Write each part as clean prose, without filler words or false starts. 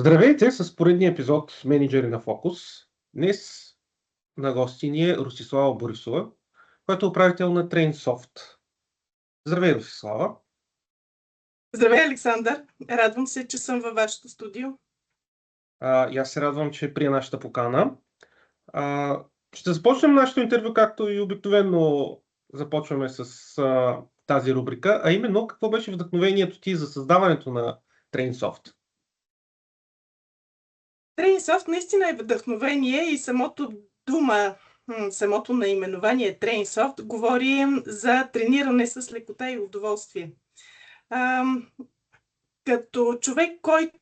Здравейте с поредния епизод Менеджери на Фокус. Днес на гости ни е Ростислава Борисова, която е управител на TrainSoft. Здравей, Ростислава! Здравей, Александър! Радвам се, че съм във вашето студио. И аз се радвам, че прие нашата покана. Ще започнем нашето интервю, както и обикновено започваме с тази рубрика, а именно какво беше вдъхновението ти за създаването на TrainSoft? TrainSoft наистина е вдъхновение и самото наименование TrainSoft говори за трениране с лекота и удоволствие. Като човек, който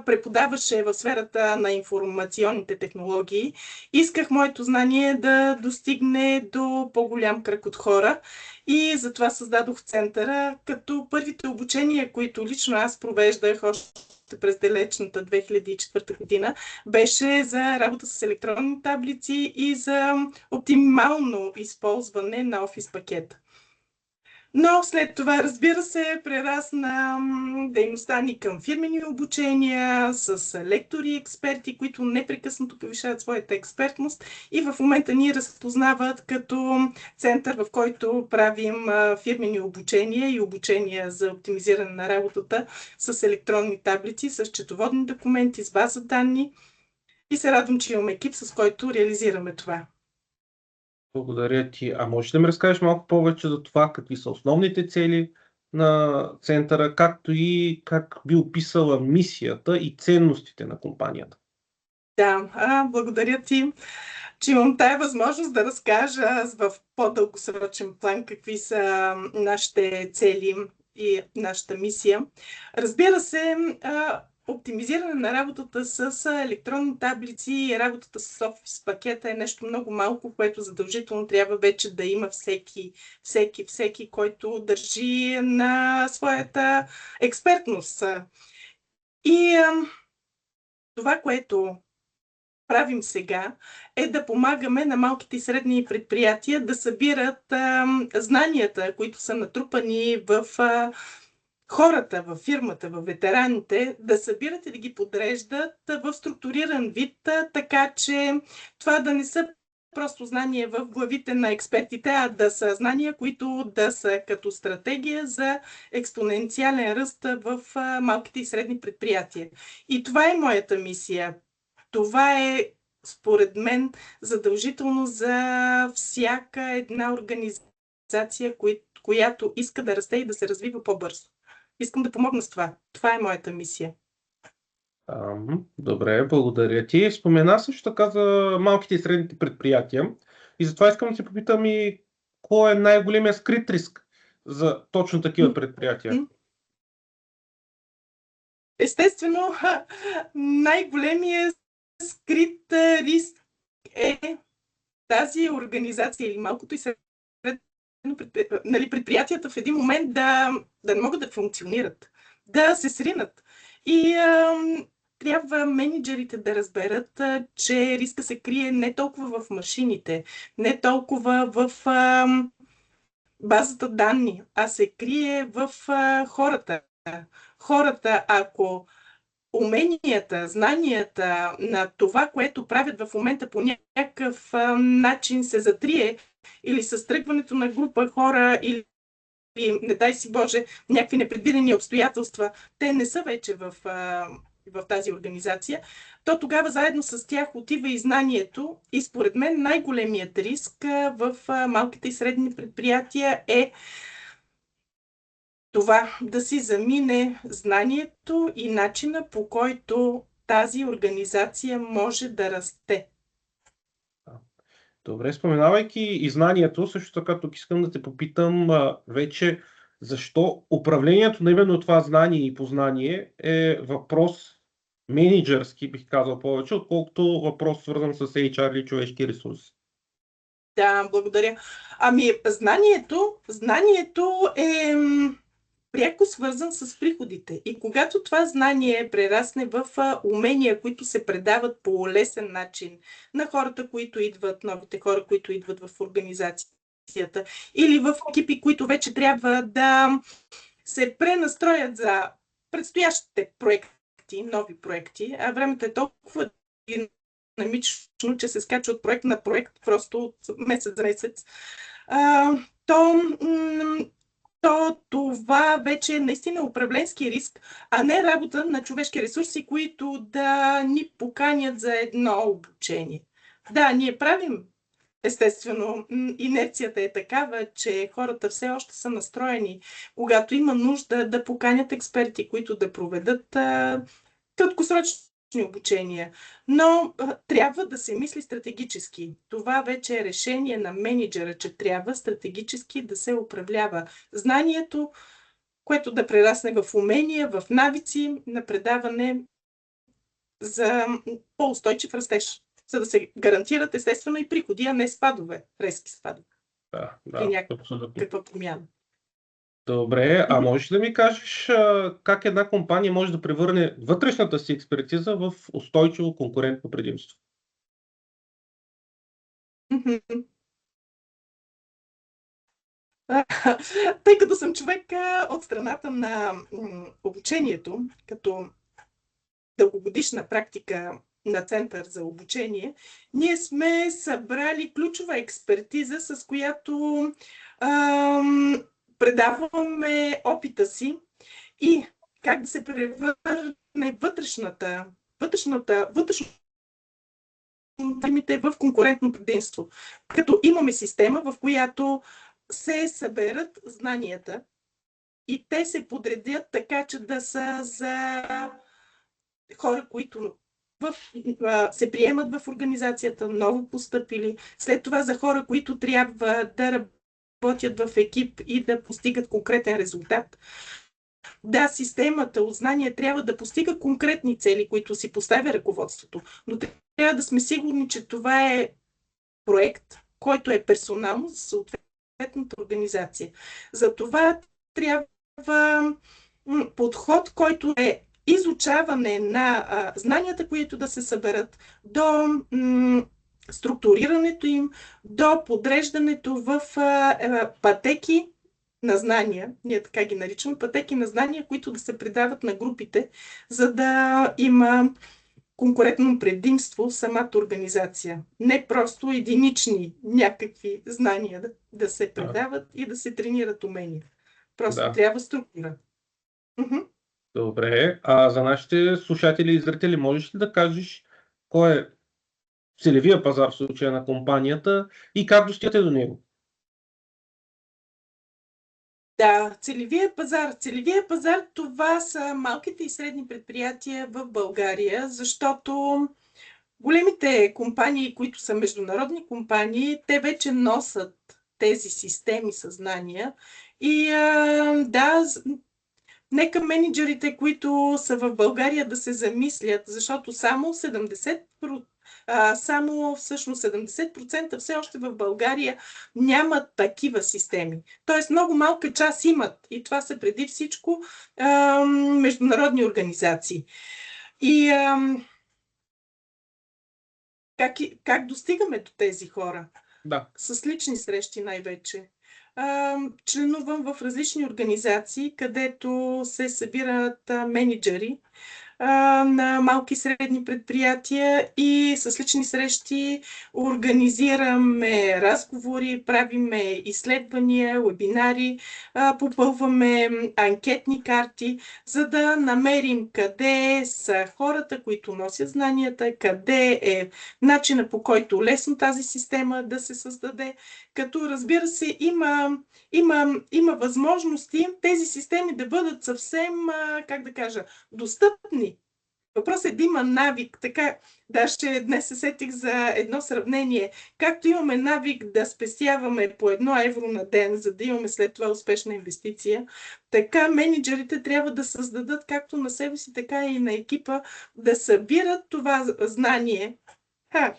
преподаваше в сферата на информационните технологии, исках моето знание да достигне до по-голям кръг от хора и затова създадох центъра, като първите обучения, които лично аз провеждах още през далечната 2004 година, беше за работа с електронни таблици и за оптимално използване на офис пакета. Но след това, разбира се, прерасна дейността ни към фирмени обучения с лектори и експерти, които непрекъснато повишават своята експертност и в момента ни разпознават като център, в който правим фирмени обучения и обучения за оптимизиране на работата с електронни таблици, с счетоводни документи, с база данни. И се радвам, че имам екип, с който реализираме това. Благодаря ти. А можеш да ми разкажеш малко повече за това, какви са основните цели на центъра, както и как би описала мисията и ценностите на компанията? Да, благодаря ти, че имам тая възможност да разкажа в по-дългосрочен план какви са нашите цели и нашата мисия. Разбира се, оптимизиране на работата с електронни таблици и работата с офис пакета е нещо много малко, което задължително трябва вече да има всеки, който държи на своята експертност. И това, което правим сега, е да помагаме на малките и средни предприятия да събират знанията, които са натрупани в хората, в фирмата, в ветераните, да събират и да ги подреждат в структуриран вид, така че това да не са просто знания в главите на експертите, а да са знания, които да са като стратегия за експоненциален ръст в малките и средни предприятия. И това е моята мисия. Това е, според мен, задължително за всяка една организация, която иска да расте и да се развива по-бързо. Искам да помогна с това. Това е моята мисия. Добре, благодаря ти. Спомена също така за малките и средните предприятия. И затова искам да се попитам и кой е най-големия скрит риск за точно такива предприятия? Естествено, най-големият скрит риск е тази организация или малкото и средно предприятията в един момент да не могат да функционират, да се сринат. И трябва менеджерите да разберат, че риска се крие не толкова в машините, не толкова в базата данни, а се крие в хората. Хората, ако уменията, знанията на това, което правят в момента по някакъв начин се затрие или с тръгването на група хора или не дай си Боже, някакви непредвидени обстоятелства, те не са вече в тази организация, то тогава заедно с тях отива и знанието. И според мен най-големият риск в малките и средни предприятия е това да си замине знанието и начина, по който тази организация може да расте. Добре, споменавайки и знанието, също така тук искам да те попитам вече защо управлението на именно това знание и познание е въпрос менеджерски, бих казал повече, отколкото въпрос свързан с HR или човешки ресурси. Да, благодаря. Знанието е пряко свързан с приходите. И когато това знание прерасне в умения, които се предават по лесен начин на хората, които идват, новите хора, които идват в организацията, или в екипи, които вече трябва да се пренастроят за предстоящите проекти проекти, нови проекти, а времето е толкова динамично, че се скача от проект на проект, просто от месец за месец, то, то това вече е наистина управленски риск, а не работа на човешки ресурси, които да ни поканят за едно обучение. Да, ние правим. Естествено, инерцията е такава, че хората все още са настроени, когато има нужда да поканят експерти, които да проведат краткосрочни обучения. Но трябва да се мисли стратегически. Това вече е решение на мениджъра, че трябва стратегически да се управлява знанието, което да прерасне в умения, в навици на предаване за по-устойчив растеж, за да се гарантират естествено и приходи, а не спадове, резки спадове. При някаква промяна. Добре, а можеш ли да ми кажеш как една компания може да превърне вътрешната си експертиза в устойчиво конкурентно предимство? Тъй като съм човек от страната на обучението, като дългогодишна практика на Център за обучение, ние сме събрали ключова експертиза, с която предаваме опита си и как да се превърне вътрешната в конкурентно предимство. Като имаме система, в която се съберат знанията и те се подредят така, че да са за хора, които се приемат в организацията, ново постъпили, след това за хора, които трябва да работят в екип и да постигат конкретен резултат. Да, системата от знания трябва да постига конкретни цели, които си поставя ръководството, но трябва да сме сигурни, че това е проект, който е персонално за съответната организация. За това трябва подход, който е изучаване на знанията, които да се съберат, до структурирането им, до подреждането в пътеки на знания, ние така ги наричаме, пътеки на знания, които да се предават на групите, за да има конкурентно предимство самата организация. Не просто единични някакви знания да се предават и да се тренират умения. Просто трябва структура. Добре, а за нашите слушатели и зрители можеш ли да кажеш кой е целевия пазар в случая на компанията и как достигате до него? Да, целевия пазар. Целевия пазар, това са малките и средни предприятия в България, защото големите компании, които са международни компании, те вече носят тези системи съзнания и да, нека менеджерите, които са в България, да се замислят, защото само 70% все още в България нямат такива системи. Тоест много малка част имат и това са преди всичко международни организации. И как достигаме до тези хора? Да. С лични срещи най-вече. Членувам в различни организации, където се събират менеджери на малки и средни предприятия и с лични срещи организираме разговори, правиме изследвания, вебинари, попълваме анкетни карти, за да намерим къде са хората, които носят знанията, къде е начина, по който лесно тази система да се създаде, като разбира се има възможности тези системи да бъдат съвсем, достъпни. Въпросът е да има навик. Така, даже днес се сетих за едно сравнение. Както имаме навик да спестяваме по 1 евро на ден, за да имаме след това успешна инвестиция, така менеджерите трябва да създадат както на себе си, така и на екипа да събират това знание.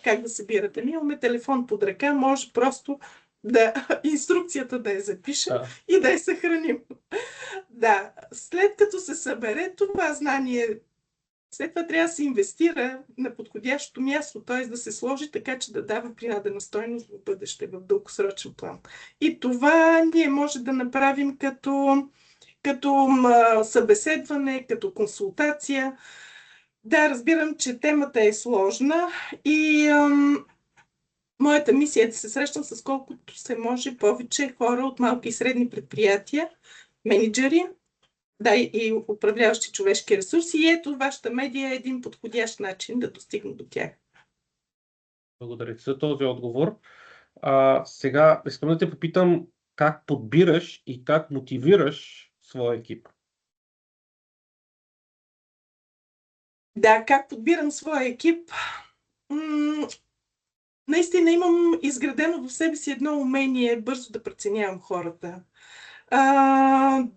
Как да събирате? Ние имаме телефон под ръка, може просто инструкцията да я запишем и да я съхраним. Да, след като се събере това знание, след това трябва да се инвестира на подходящото място, т.е. да се сложи така, че да дава принадена стойност в бъдеще, в дългосрочен план. И това ние може да направим като събеседване, като консултация. Да, разбирам, че темата е сложна и моята мисия е да се срещам с колкото се може повече хора от малки и средни предприятия, менеджери, да, и управляващи човешки ресурси. И ето, вашата медия е един подходящ начин да достигна до тях. Благодаря ти за този отговор. Сега искам да те попитам как подбираш и как мотивираш своя екип. Да, как подбирам своя екип? Наистина имам изградено в себе си едно умение бързо да преценявам хората.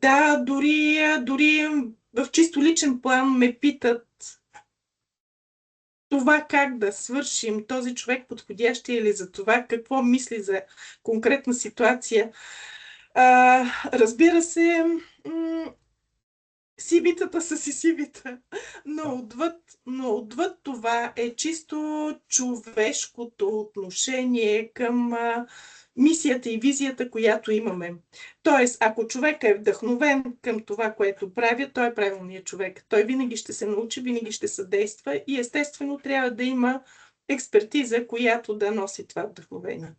Да, дори в чисто личен план ме питат това как да свършим, този човек подходящ е ли за това, какво мисли за конкретна ситуация. Разбира се, CV-тата са си CV-та, но отвъд това е чисто човешкото отношение към мисията и визията, която имаме. Тоест, ако човек е вдъхновен към това, което прави, той е правилният човек. Той винаги ще се научи, винаги ще съдейства и естествено трябва да има експертиза, която да носи това вдъхновение.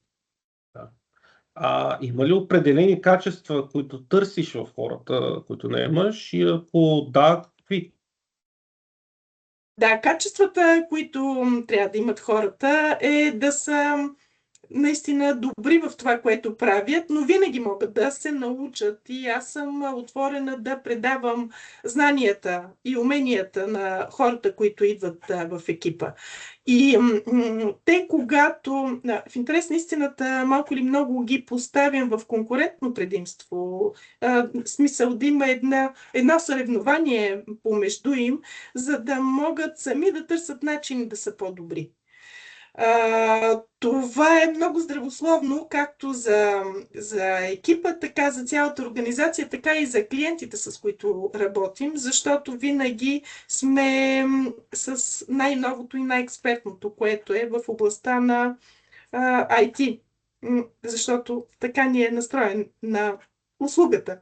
Има ли определени качества, които търсиш в хората, които не имаш, и ако да, какви? Да, качествата, които трябва да имат хората, е да са наистина добри в това, което правят, но винаги могат да се научат и аз съм отворена да предавам знанията и уменията на хората, които идват в екипа. И те, когато в интерес на истината малко или много ги поставям в конкурентно предимство, в смисъл да има едно съревнование помежду им, за да могат сами да търсят начини да са по-добри. Това е много здравословно, както за екипа, така за цялата организация, така и за клиентите, с които работим, защото винаги сме с най-новото и най-експертното, което е в областта на IT. Защото така ни е настроен на услугата.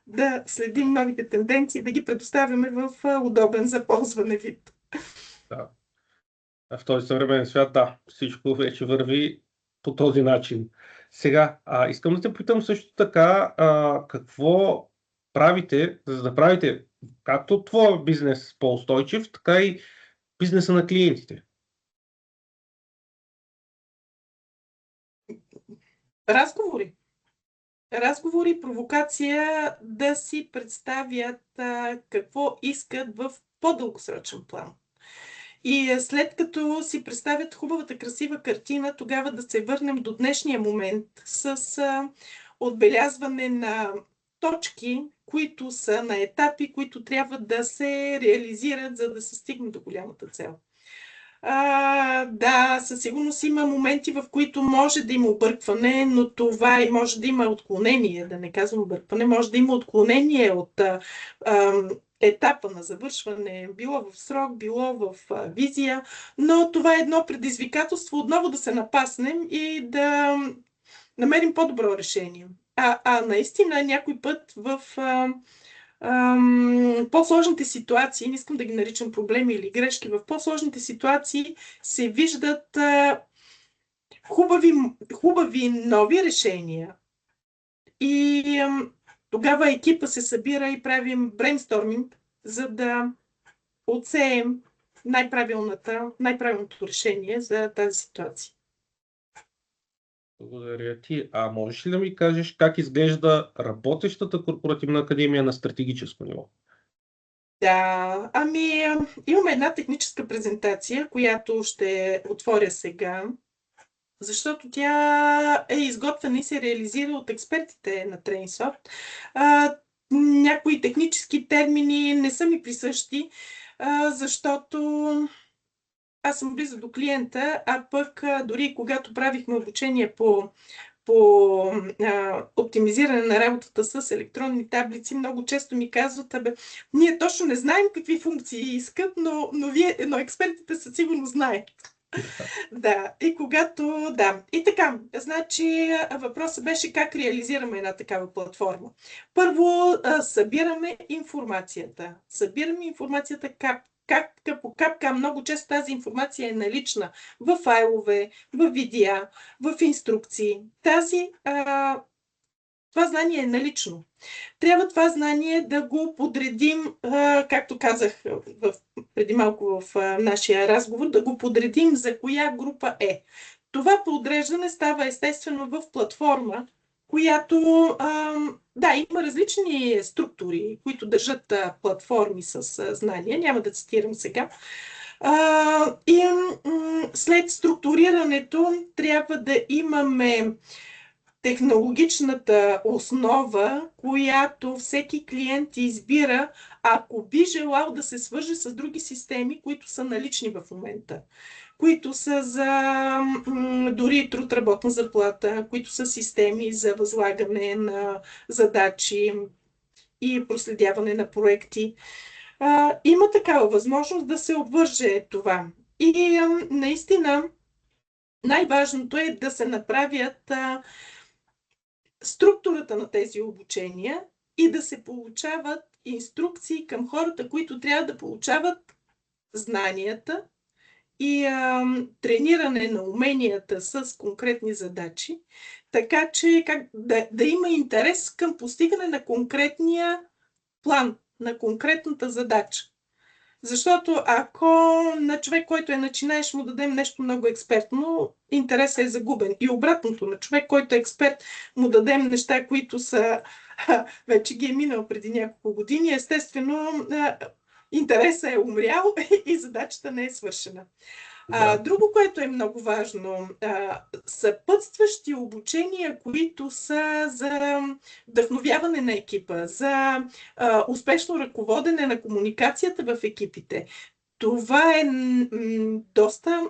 Да следим новите тенденции, да ги предоставяме в удобен за ползване вид. Да. В този съвременен свят, да, всичко вече върви по този начин. Сега, искам да те питам също така, какво правите, за да правите както твоя бизнес по-устойчив, така и бизнеса на клиентите? Разговори, провокация да си представят какво искат в по-дългосрочен план. И след като си представят хубавата, красива картина, тогава да се върнем до днешния момент с отбелязване на точки, които са на етапи, които трябва да се реализират, за да се стигне до голямата цел. Да, със сигурност има моменти, в които може да има объркване, но това и може да има отклонение, да не казвам объркване, може да има отклонение от етапа на завършване, било в срок, било в визия, но това е едно предизвикателство отново да се напаснем и да намерим по-добро решение. Наистина някой път в по-сложните ситуации, не искам да ги наричам проблеми или грешки, в по-сложните ситуации се виждат хубави нови решения. И тогава екипа се събира и правим брейнсторминг, за да отсеем най-правилното решение за тази ситуация. Благодаря ти. Можеш ли да ми кажеш как изглежда работещата корпоративна академия на стратегическо ниво? Да, имаме една техническа презентация, която ще отворя сега, защото тя е изготвена и се реализира от експертите на TrainSoft. Някои технически термини не са ми присъщи, защото аз съм близо до клиента, пък дори когато правихме обучение по оптимизиране на работата с електронни таблици, много често ми казват, ние точно не знаем какви функции искат, но експертите със сигурно знаят. Да, и така, значи въпросът беше как реализираме една такава платформа. Първо събираме информацията. Събираме информацията капка по капка. Много често тази информация е налична в файлове, в видеа, в инструкции. Това знание е налично. Трябва това знание да го подредим, както казах преди малко в нашия разговор, да го подредим за коя група е. Това подреждане става естествено в платформа, която, има различни структури, които държат платформи с знания. Няма да цитирам сега. И след структурирането трябва да имаме технологичната основа, която всеки клиент избира, ако би желал да се свърже с други системи, които са налични в момента, които са за дори труд, работна заплата, които са системи за възлагане на задачи и проследяване на проекти. Има такава възможност да се обвърже това. И наистина най-важното е да се направят структурата на тези обучения и да се получават инструкции към хората, които трябва да получават знанията и трениране на уменията с конкретни задачи, така че да има интерес към постигане на конкретния план, на конкретната задача. Защото ако на човек, който е начинаещ, му дадем нещо много експертно, интересът е загубен. И обратното, на човек, който е експерт, му дадем неща, които са вече ги е минал преди няколко години, естествено интересът е умрял и задачата не е свършена. Друго, което е много важно, съпътстващи обучения, които са за вдъхновяване на екипа, за успешно ръководене на комуникацията в екипите. Това е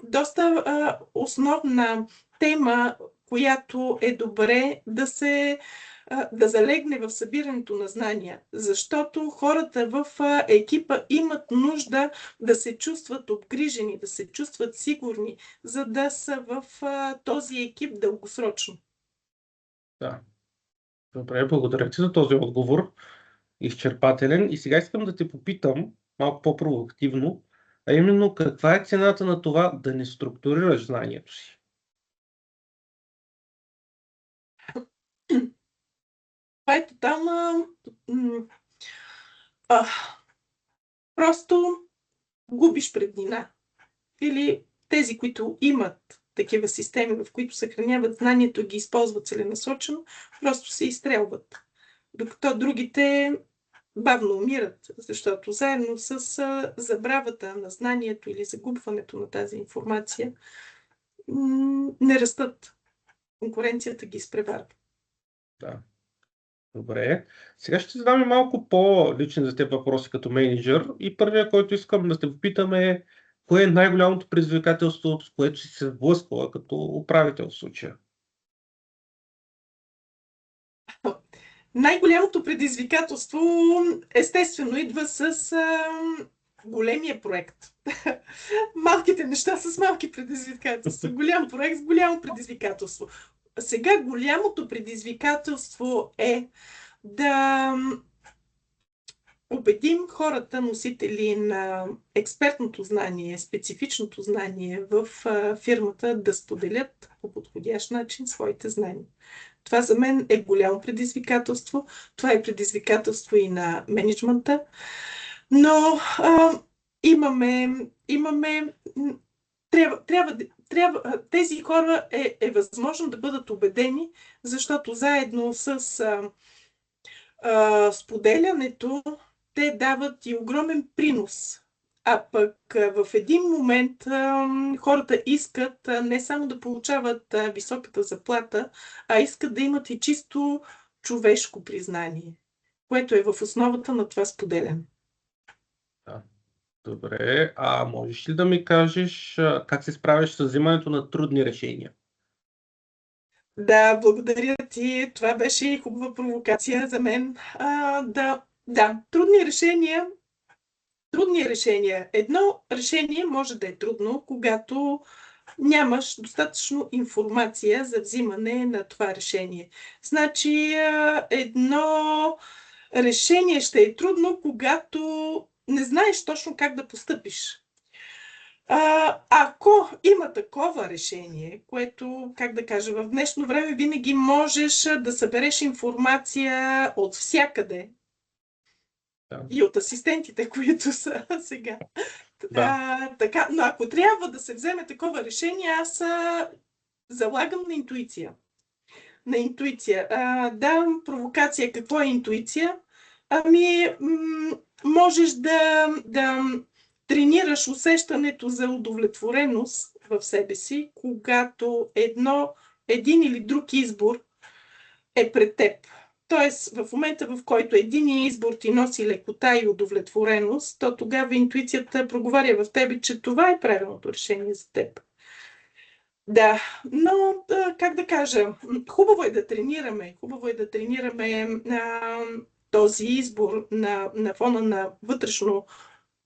доста основна тема, която е добре да залегне в събирането на знания, защото хората в екипа имат нужда да се чувстват обгрижени, да се чувстват сигурни, за да са в този екип дългосрочно. Да. Добре, благодаря ти за този отговор. Изчерпателен. И сега искам да те попитам малко по-провокативно, а именно каква е цената на това да не структурираш знанието си? Това е тотална... Просто губиш преднина. Или тези, които имат такива системи, в които съхраняват знанието, ги използват целенасочено, просто се изстрелват. Докато другите бавно умират, защото заедно с забравата на знанието или загубването на тази информация не растат. Конкуренцията ги изпреварва. Да. Добре. Сега ще задам и малко по-лични за теб въпроси като мениджър. И първия, който искам да те попитам е, кое е най-голямото предизвикателство, с което си се сблъсквала като управител в случая? Най-голямото предизвикателство естествено идва с големия проект. Малките неща с малки предизвикателства. Голям проект с голямо предизвикателство. Сега голямото предизвикателство е да убедим хората, носители на експертното знание, специфичното знание в фирмата да споделят по подходящ начин своите знания. Това за мен е голямо предизвикателство. Това е предизвикателство и на мениджмънта. Но тези хора е възможно да бъдат убедени, защото заедно с споделянето те дават и огромен принос. А пък в един момент хората искат не само да получават високата заплата, а искат да имат и чисто човешко признание, което е в основата на това споделяне. Да. Добре, а можеш ли да ми кажеш как се справяш с взимането на трудни решения? Да, благодаря ти. Това беше и хубава провокация за мен. Трудни решения. Едно решение може да е трудно, когато нямаш достатъчно информация за взимане на това решение. Значи, едно решение ще е трудно, когато не знаеш точно как да постъпиш. Ако има такова решение, което, как да кажа, в днешно време винаги можеш да събереш информация от всякъде и от асистентите, които са сега. Така, но ако трябва да се вземе такова решение, аз залагам на интуиция. На интуиция. Давам провокация. Какво е интуиция? Можеш да тренираш усещането за удовлетвореност в себе си, когато един или друг избор е пред теб. Тоест, в момента, в който един избор ти носи лекота и удовлетвореност, то тогава интуицията проговаря в тебе, че това е правилното решение за теб. Да, но как да кажа, хубаво е да тренираме. Хубаво е да тренираме този избор на фона на вътрешно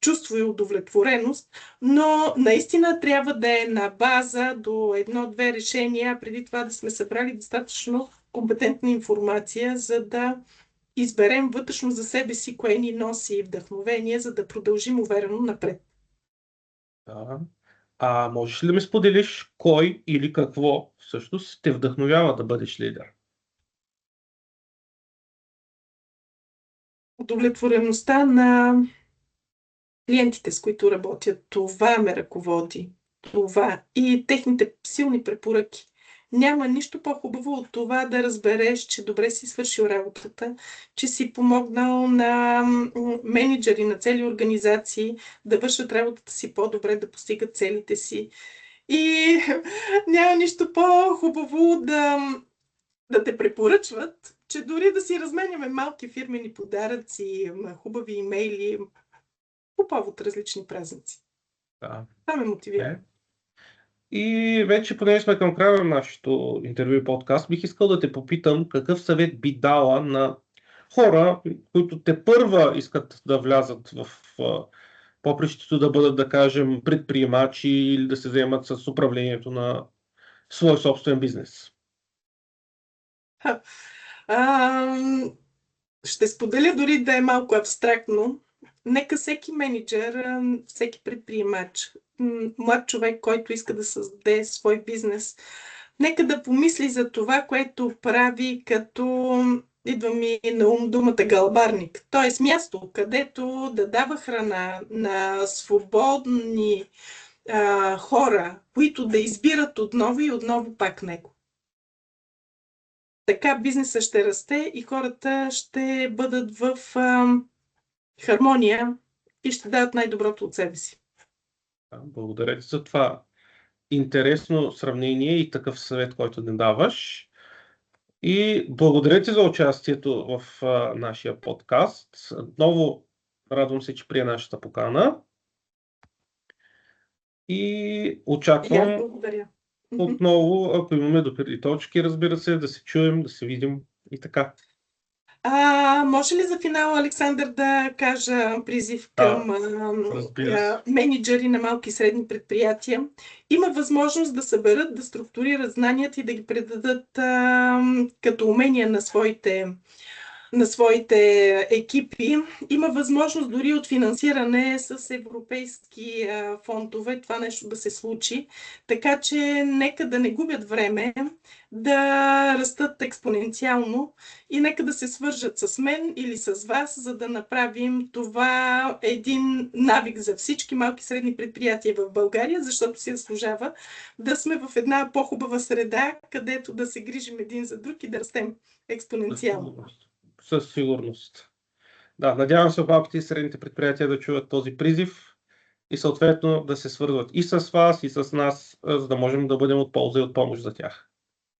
чувство и удовлетвореност, но наистина трябва да е на база до едно-две решения, преди това да сме събрали достатъчно компетентна информация, за да изберем вътрешно за себе си кое ни носи вдъхновение, за да продължим уверено напред. Да. Можеш ли да ми споделиш кой или какво всъщност те вдъхновява да бъдеш лидер? Удовлетвореността на клиентите, с които работят, това ме ръководи. Това и техните силни препоръки. Няма нищо по-хубаво от това да разбереш, че добре си свършил работата, че си помогнал на мениджъри, на цели организации да вършат работата си по-добре, да постигат целите си. И няма нищо по-хубаво да те препоръчват, че дори да си разменяме малки фирмени подаръци, хубави имейли по повод различни празници. Да. Това ме мотивира. И вече, понеже сме към края на нашето интервю и подкаст, бих искал да те попитам какъв съвет би дала на хора, които те първа искат да влязат в попрището, да бъдат, да кажем, предприемачи или да се заемат с управлението на свой собствен бизнес. Ще споделя дори да е малко абстрактно. Нека всеки менеджер, всеки предприемач, млад човек, който иска да създаде свой бизнес, нека да помисли за това, което прави, като идва ми на ум думата гълбарник. Тоест място, където да дава храна на свободни хора, които да избират отново и отново пак него. Така бизнесът ще расте и хората ще бъдат в хармония и ще дадат най-доброто от себе си. Благодаря ти за това интересно сравнение и такъв съвет, който ни даваш. И благодаря ти за участието в нашия подкаст. Отново радвам се, че прие нашата покана. И очаквам отново, ако имаме допирни точки, разбира се, да се чуем, да се видим и така. Може ли за финал, Александър, да кажа призив към мениджъри на малки и средни предприятия? Има възможност да съберат, да структурират знанията и да ги предадат като умения на своите екипи. Има възможност дори от финансиране с европейски фондове това нещо да се случи. Така че нека да не губят време, да растат експоненциално и нека да се свържат с мен или с вас, за да направим това един навик за всички малки и средни предприятия в България, защото си заслужава да сме в една по-хубава среда, където да се грижим един за друг и да растем експоненциално. Със сигурност. Да, надявам се малките и средните предприятия да чуват този призив и съответно да се свързват и с вас, и с нас, за да можем да бъдем от полза и от помощ за тях.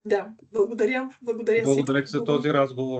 Да, благодаря. Благодаря за този разговор.